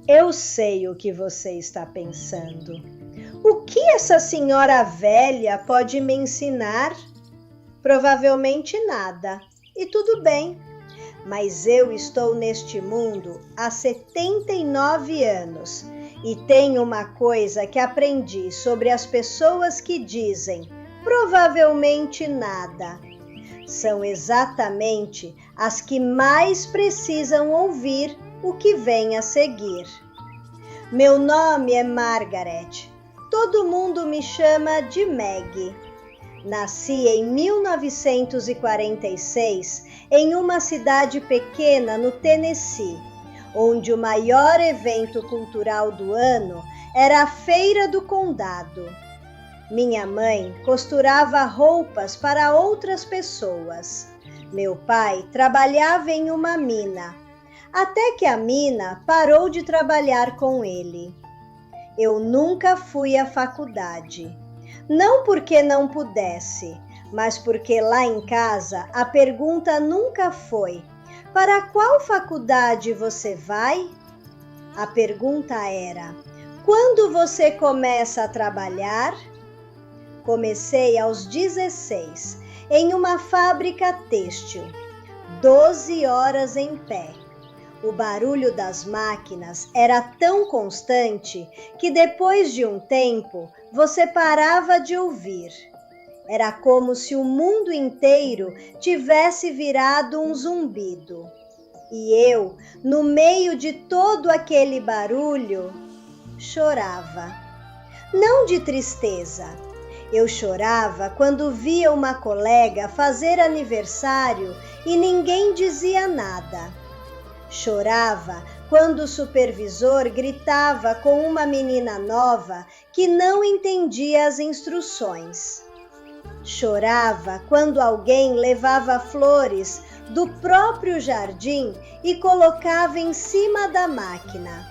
Eu sei o que você está pensando. O que essa senhora velha pode me ensinar? Provavelmente nada. E tudo bem. Mas eu estou neste mundo há 79 anos e tenho uma coisa que aprendi sobre as pessoas que dizem provavelmente nada. São exatamente as que mais precisam ouvir o que vem a seguir. Meu nome é Margaret. Todo mundo me chama de Maggie. Nasci em 1946 em uma cidade pequena no Tennessee, onde o maior evento cultural do ano era a Feira do Condado. Minha mãe costurava roupas para outras pessoas. Meu pai trabalhava em uma mina, até que a mina parou de trabalhar com ele. Eu nunca fui à faculdade. Não porque não pudesse, mas porque lá em casa a pergunta nunca foi: para qual faculdade você vai? A pergunta era: quando você começa a trabalhar? Comecei aos 16, em uma fábrica têxtil, 12 horas em pé. O barulho das máquinas era tão constante que depois de um tempo você parava de ouvir. Era como se o mundo inteiro tivesse virado um zumbido. E eu, no meio de todo aquele barulho, chorava. Não de tristeza. Eu chorava quando via uma colega fazer aniversário e ninguém dizia nada. Chorava quando o supervisor gritava com uma menina nova que não entendia as instruções. Chorava quando alguém levava flores do próprio jardim e colocava em cima da máquina.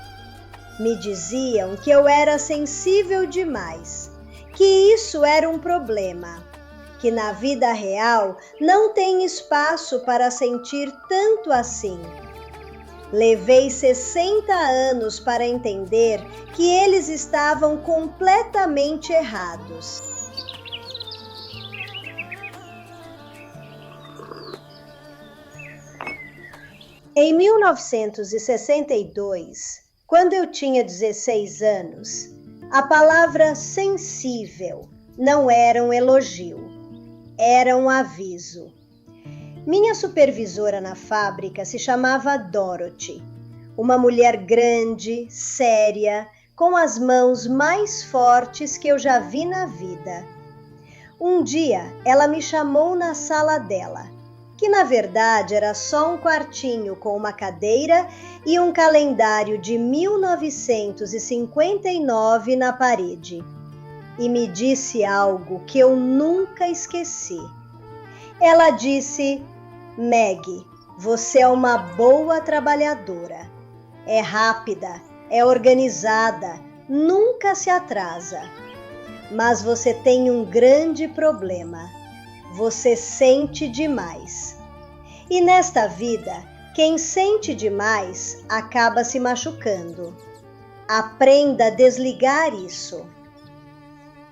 Me diziam que eu era sensível demais, que isso era um problema, que na vida real não tem espaço para sentir tanto assim. Levei 60 anos para entender que eles estavam completamente errados. Em 1962, quando eu tinha 16 anos, a palavra sensível não era um elogio, era um aviso. Minha supervisora na fábrica se chamava Dorothy, uma mulher grande, séria, com as mãos mais fortes que eu já vi na vida. Um dia, ela me chamou na sala dela, que na verdade era só um quartinho com uma cadeira e um calendário de 1959 na parede, e me disse algo que eu nunca esqueci. Ela disse: Maggie, você é uma boa trabalhadora. É rápida, é organizada, nunca se atrasa. Mas você tem um grande problema. Você sente demais. E nesta vida, quem sente demais acaba se machucando. Aprenda a desligar isso.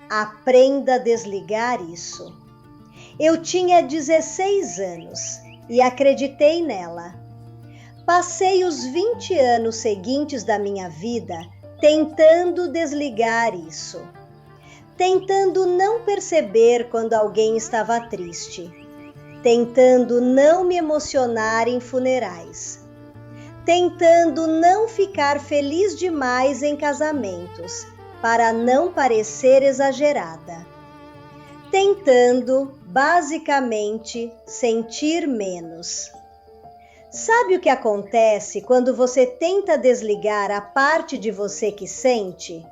Aprenda a desligar isso. Eu tinha 16 anos e acreditei nela. Passei os 20 anos seguintes da minha vida tentando desligar isso. Tentando não perceber quando alguém estava triste. Tentando não me emocionar em funerais. Tentando não ficar feliz demais em casamentos, para não parecer exagerada. Tentando, basicamente, sentir menos. Sabe o que acontece quando você tenta desligar a parte de você que sente?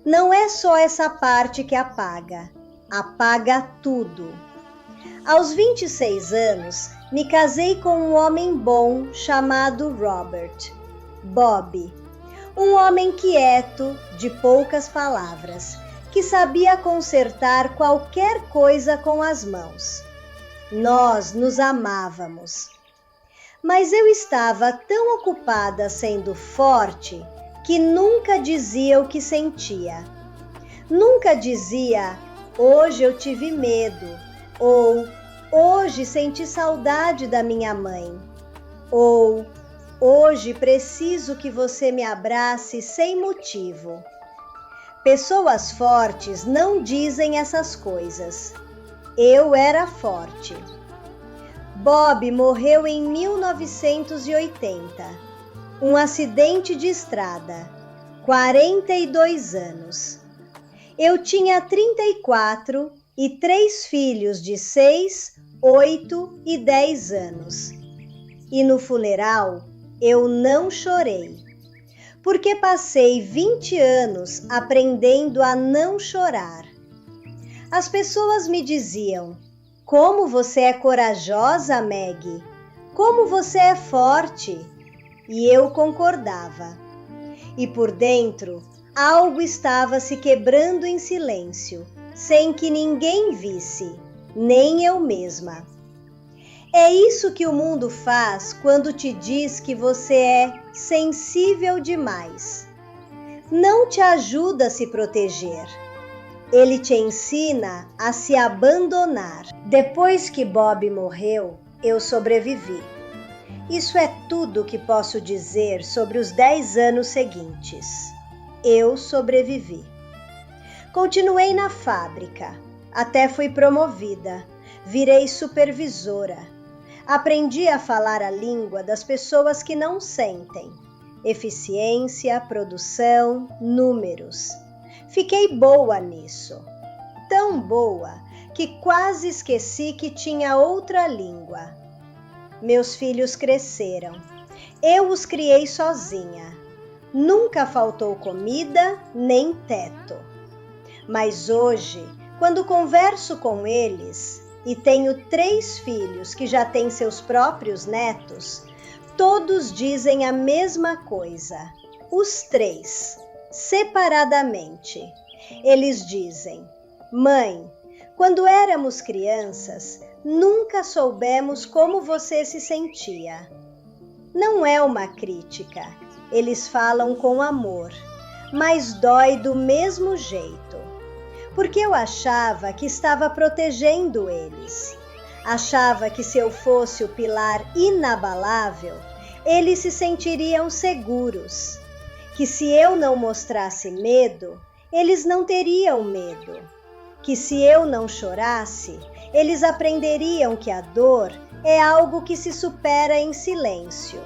Não é só essa parte que apaga tudo. Aos 26 anos, me casei com um homem bom chamado Robert, Bob, um homem quieto, de poucas palavras, que sabia consertar qualquer coisa com as mãos. Nós nos amávamos. Mas eu estava tão ocupada sendo forte que nunca dizia o que sentia. Nunca dizia, hoje eu tive medo, ou hoje senti saudade da minha mãe, ou hoje preciso que você me abrace sem motivo. Pessoas fortes não dizem essas coisas. Eu era forte. Bob morreu em 1980. Um acidente de estrada. 42 anos. Eu tinha 34 e 3 filhos de 6, 8 e 10 anos. E no funeral eu não chorei, porque passei 20 anos aprendendo a não chorar. As pessoas me diziam, como você é corajosa, Maggie, como você é forte. E eu concordava. E por dentro, algo estava se quebrando em silêncio, sem que ninguém visse, nem eu mesma. É isso que o mundo faz quando te diz que você é sensível demais. Não te ajuda a se proteger. Ele te ensina a se abandonar. Depois que Bob morreu, eu sobrevivi. Isso é tudo que posso dizer sobre os 10 anos seguintes. Eu sobrevivi. Continuei na fábrica, até fui promovida, virei supervisora. Aprendi a falar a língua das pessoas que não sentem. Eficiência, produção, números. Fiquei boa nisso. Tão boa que quase esqueci que tinha outra língua. Meus filhos cresceram. Eu os criei sozinha. Nunca faltou comida nem teto. Mas hoje, quando converso com eles, e tenho 3 filhos que já têm seus próprios netos, todos dizem a mesma coisa. Os 3, separadamente. Eles dizem, mãe, quando éramos crianças, nunca soubemos como você se sentia. Não é uma crítica. Eles falam com amor, mas dói do mesmo jeito. Porque eu achava que estava protegendo eles. Achava que se eu fosse o pilar inabalável, eles se sentiriam seguros. Que se eu não mostrasse medo, eles não teriam medo. Que se eu não chorasse, eles aprenderiam que a dor é algo que se supera em silêncio.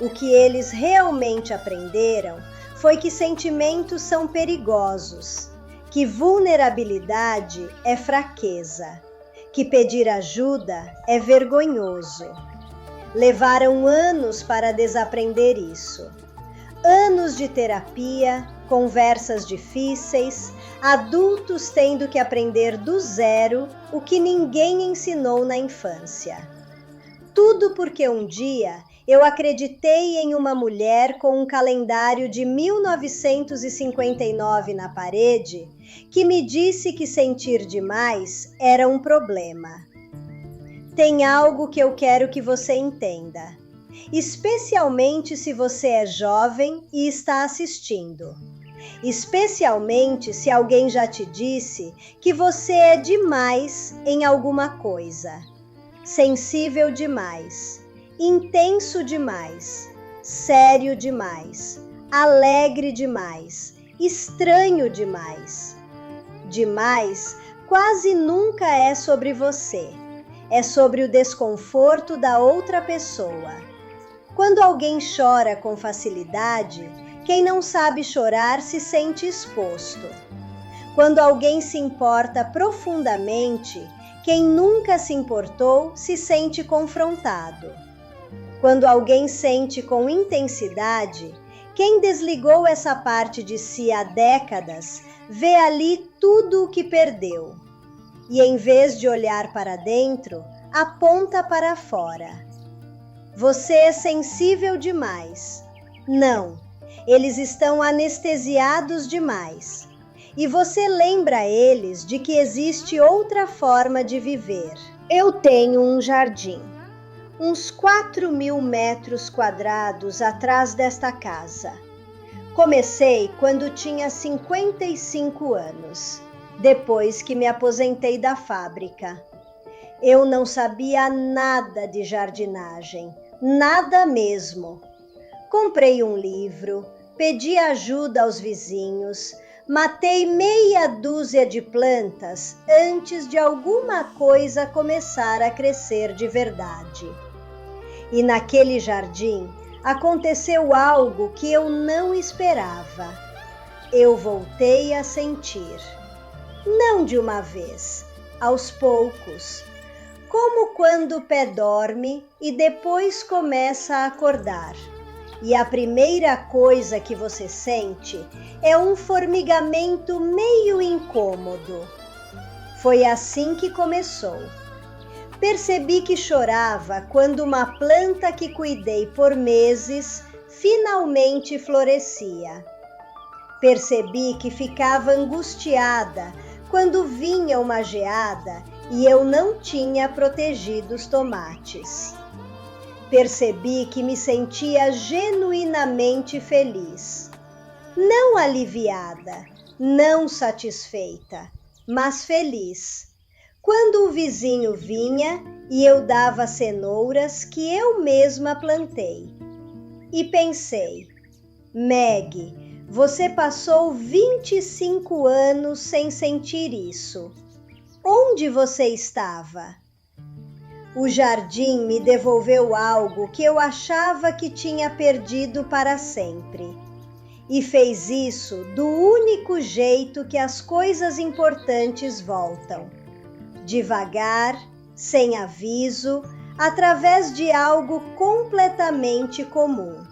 O que eles realmente aprenderam foi que sentimentos são perigosos, que vulnerabilidade é fraqueza, que pedir ajuda é vergonhoso. Levaram anos para desaprender isso. Anos de terapia, conversas difíceis, adultos tendo que aprender do zero o que ninguém ensinou na infância. Tudo porque um dia eu acreditei em uma mulher com um calendário de 1959 na parede que me disse que sentir demais era um problema. Tem algo que eu quero que você entenda, especialmente se você é jovem e está assistindo. Especialmente se alguém já te disse que você é demais em alguma coisa. Sensível demais, intenso demais, sério demais, alegre demais, estranho demais. Demais quase nunca é sobre você, é sobre o desconforto da outra pessoa. Quando alguém chora com facilidade, quem não sabe chorar se sente exposto. Quando alguém se importa profundamente, quem nunca se importou se sente confrontado. Quando alguém sente com intensidade, quem desligou essa parte de si há décadas, vê ali tudo o que perdeu. E em vez de olhar para dentro, aponta para fora. Você é sensível demais. Não, eles estão anestesiados demais. E você lembra eles de que existe outra forma de viver. Eu tenho um jardim, uns 4.000 metros quadrados atrás desta casa. Comecei quando tinha 55 anos, depois que me aposentei da fábrica. Eu não sabia nada de jardinagem, nada mesmo. Comprei um livro, pedi ajuda aos vizinhos, matei meia dúzia de plantas antes de alguma coisa começar a crescer de verdade. E naquele jardim aconteceu algo que eu não esperava. Eu voltei a sentir. Não de uma vez, aos poucos. Como quando o pé dorme e depois começa a acordar. E a primeira coisa que você sente é um formigamento meio incômodo. Foi assim que começou. Percebi que chorava quando uma planta que cuidei por meses finalmente florescia. Percebi que ficava angustiada quando vinha uma geada e eu não tinha protegido os tomates. Percebi que me sentia genuinamente feliz. Não aliviada, não satisfeita, mas feliz. Quando o vizinho vinha e eu dava cenouras que eu mesma plantei. E pensei, Meg, você passou 25 anos sem sentir isso. Onde você estava? O jardim me devolveu algo que eu achava que tinha perdido para sempre. E fez isso do único jeito que as coisas importantes voltam. Devagar, sem aviso, através de algo completamente comum.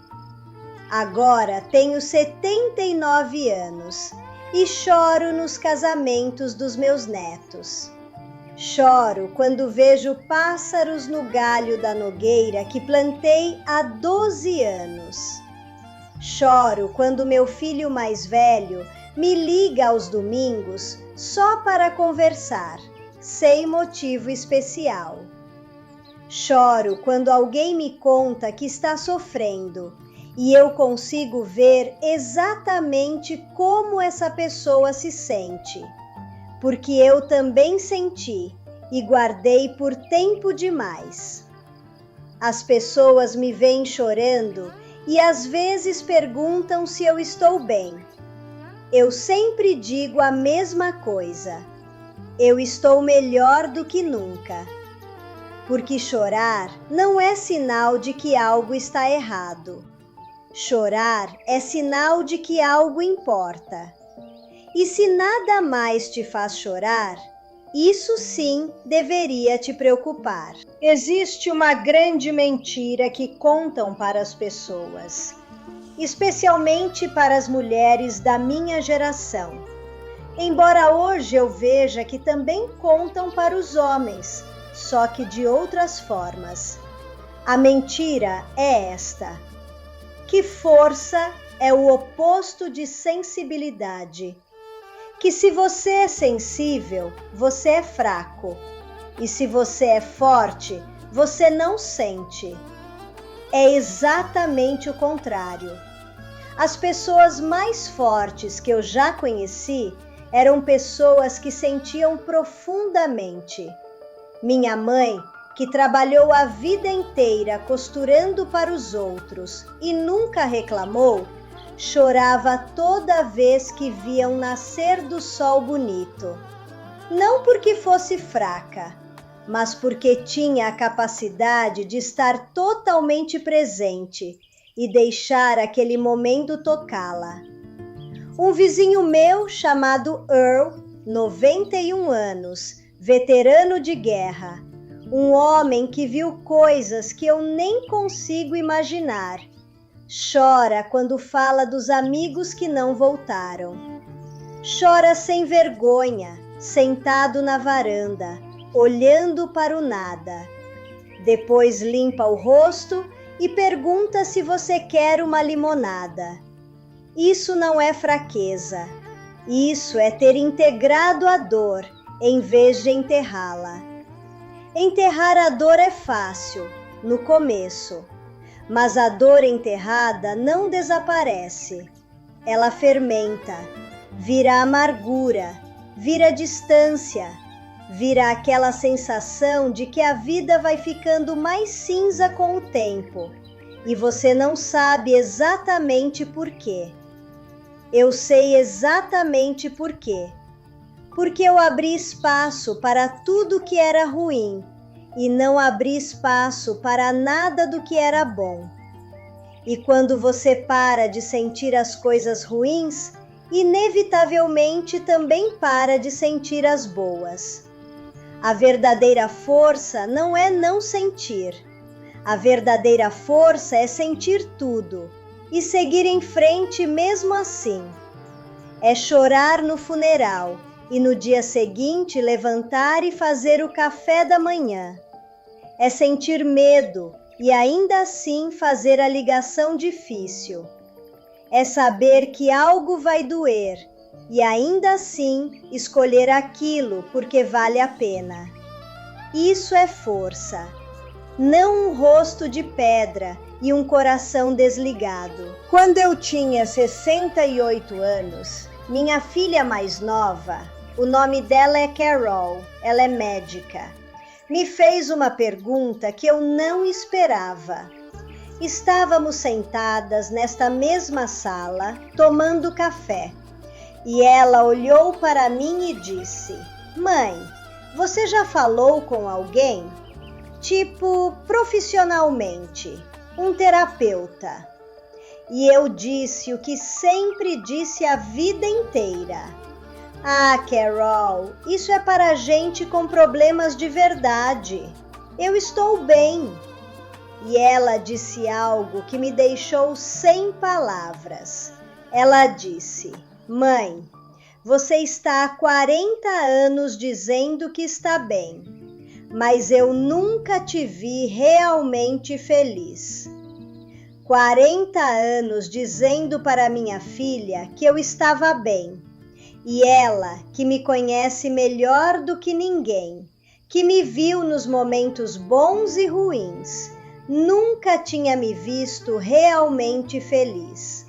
Agora tenho 79 anos e choro nos casamentos dos meus netos. Choro quando vejo pássaros no galho da nogueira que plantei há 12 anos. Choro quando meu filho mais velho me liga aos domingos só para conversar, sem motivo especial. Choro quando alguém me conta que está sofrendo e eu consigo ver exatamente como essa pessoa se sente, porque eu também senti e guardei por tempo demais. As pessoas me veem chorando e às vezes perguntam se eu estou bem. Eu sempre digo a mesma coisa. Eu estou melhor do que nunca. Porque chorar não é sinal de que algo está errado. Chorar é sinal de que algo importa. E se nada mais te faz chorar, isso sim deveria te preocupar. Existe uma grande mentira que contam para as pessoas, especialmente para as mulheres da minha geração. Embora hoje eu veja que também contam para os homens, só que de outras formas. A mentira é esta: que força é o oposto de sensibilidade. Que se você é sensível, você é fraco. E se você é forte, você não sente. É exatamente o contrário. As pessoas mais fortes que eu já conheci eram pessoas que sentiam profundamente. Minha mãe, que trabalhou a vida inteira costurando para os outros e nunca reclamou, chorava toda vez que via um nascer do sol bonito. Não porque fosse fraca, mas porque tinha a capacidade de estar totalmente presente e deixar aquele momento tocá-la. Um vizinho meu chamado Earl, 91 anos, veterano de guerra, um homem que viu coisas que eu nem consigo imaginar, chora quando fala dos amigos que não voltaram. Chora sem vergonha, sentado na varanda, olhando para o nada. Depois limpa o rosto e pergunta se você quer uma limonada. Isso não é fraqueza. Isso é ter integrado a dor em vez de enterrá-la. Enterrar a dor é fácil, no começo, mas a dor enterrada não desaparece. ela fermenta, vira amargura, vira distância, vira aquela sensação de que a vida vai ficando mais cinza com o tempo e você não sabe exatamente por quê. Eu sei exatamente por quê. Porque eu abri espaço para tudo que era ruim e não abri espaço para nada do que era bom. E quando você para de sentir as coisas ruins, inevitavelmente também para de sentir as boas. A verdadeira força não é não sentir. A verdadeira força é sentir tudo e seguir em frente mesmo assim. É chorar no funeral e no dia seguinte levantar e fazer o café da manhã. É sentir medo e ainda assim fazer a ligação difícil. É saber que algo vai doer e ainda assim escolher aquilo porque vale a pena. Isso é força, não um rosto de pedra e um coração desligado. Quando eu tinha 68 anos, minha filha mais nova, o nome dela é Carol, ela é médica, me fez uma pergunta que eu não esperava. Estávamos sentadas nesta mesma sala, tomando café, e ela olhou para mim e disse: "Mãe, você já falou com alguém? Tipo, profissionalmente, um terapeuta?" E eu disse o que sempre disse a vida inteira: "Ah, Carol, isso é para gente com problemas de verdade. Eu estou bem." E ela disse algo que me deixou sem palavras. Ela disse: "Mãe, você está há 40 anos dizendo que está bem, mas eu nunca te vi realmente feliz. 40 anos dizendo para minha filha que eu estava bem, e ela, que me conhece melhor do que ninguém, que me viu nos momentos bons e ruins, nunca tinha me visto realmente feliz."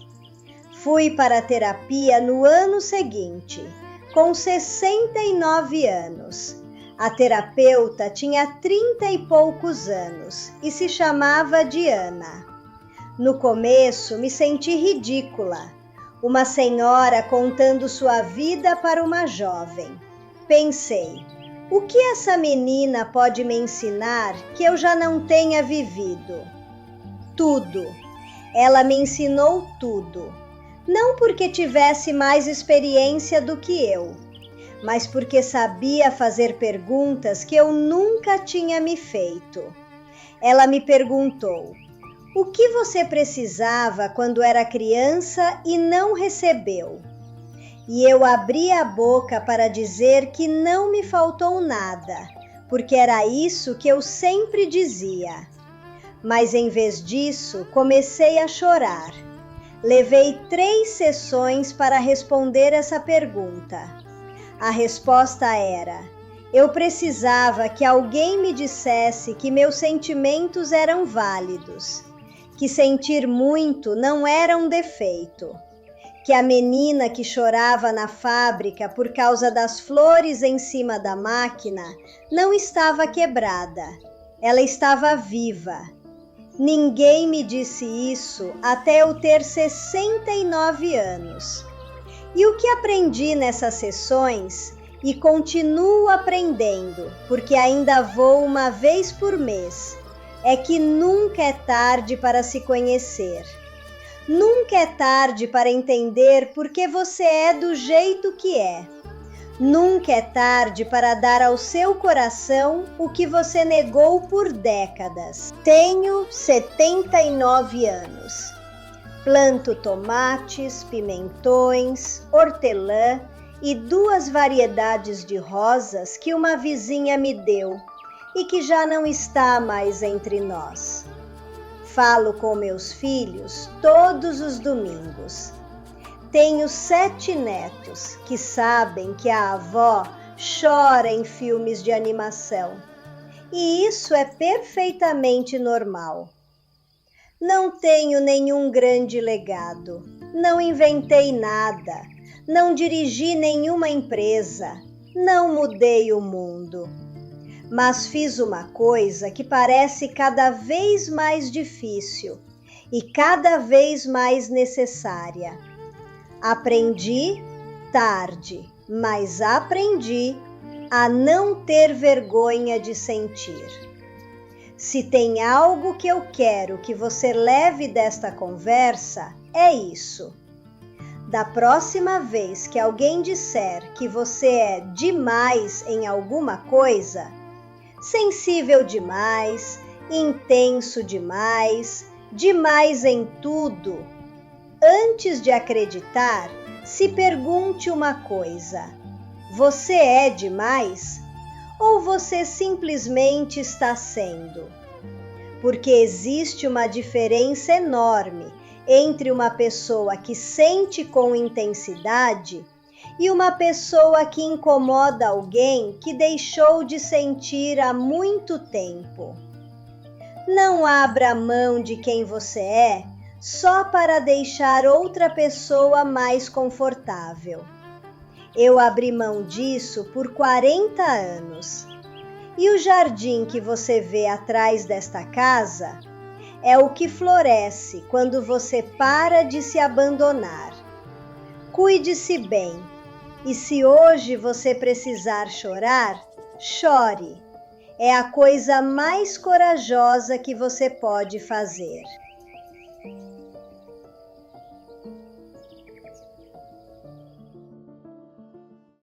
Fui para a terapia no ano seguinte, com 69 anos. A terapeuta tinha 30 e poucos anos e se chamava Diana. No começo me senti ridícula, uma senhora contando sua vida para uma jovem. Pensei: o que essa menina pode me ensinar que eu já não tenha vivido? Tudo. Ela me ensinou tudo. Não porque tivesse mais experiência do que eu, mas porque sabia fazer perguntas que eu nunca tinha me feito. Ela me perguntou: o que você precisava quando era criança e não recebeu? E eu abri a boca para dizer que não me faltou nada, porque era isso que eu sempre dizia. Mas em vez disso, comecei a chorar. Levei 3 sessões para responder essa pergunta. A resposta era: eu precisava que alguém me dissesse que meus sentimentos eram válidos, que sentir muito não era um defeito, que a menina que chorava na fábrica por causa das flores em cima da máquina não estava quebrada, ela estava viva. Ninguém me disse isso até eu ter 69 anos. E o que aprendi nessas sessões, e continuo aprendendo, porque ainda vou uma vez por mês, é que nunca é tarde para se conhecer. Nunca é tarde para entender por que você é do jeito que é. Nunca é tarde para dar ao seu coração o que você negou por décadas. Tenho 79 anos. Planto tomates, pimentões, hortelã e 2 variedades de rosas que uma vizinha me deu e que já não está mais entre nós. Falo com meus filhos todos os domingos. Tenho 7 netos que sabem que a avó chora em filmes de animação. E isso é perfeitamente normal. Não tenho nenhum grande legado, não inventei nada, não dirigi nenhuma empresa, não mudei o mundo. Mas fiz uma coisa que parece cada vez mais difícil e cada vez mais necessária. Aprendi tarde, mas aprendi a não ter vergonha de sentir. Se tem algo que eu quero que você leve desta conversa, é isso. Da próxima vez que alguém disser que você é demais em alguma coisa, sensível demais, intenso demais, demais em tudo, antes de acreditar, se pergunte uma coisa: você é demais? Ou você simplesmente está sendo? Porque existe uma diferença enorme entre uma pessoa que sente com intensidade e uma pessoa que incomoda alguém que deixou de sentir há muito tempo. Não abra mão de quem você é só para deixar outra pessoa mais confortável. Eu abri mão disso por 40 anos. E o jardim que você vê atrás desta casa é o que floresce quando você para de se abandonar. Cuide-se bem. E se hoje você precisar chorar, chore. É a coisa mais corajosa que você pode fazer.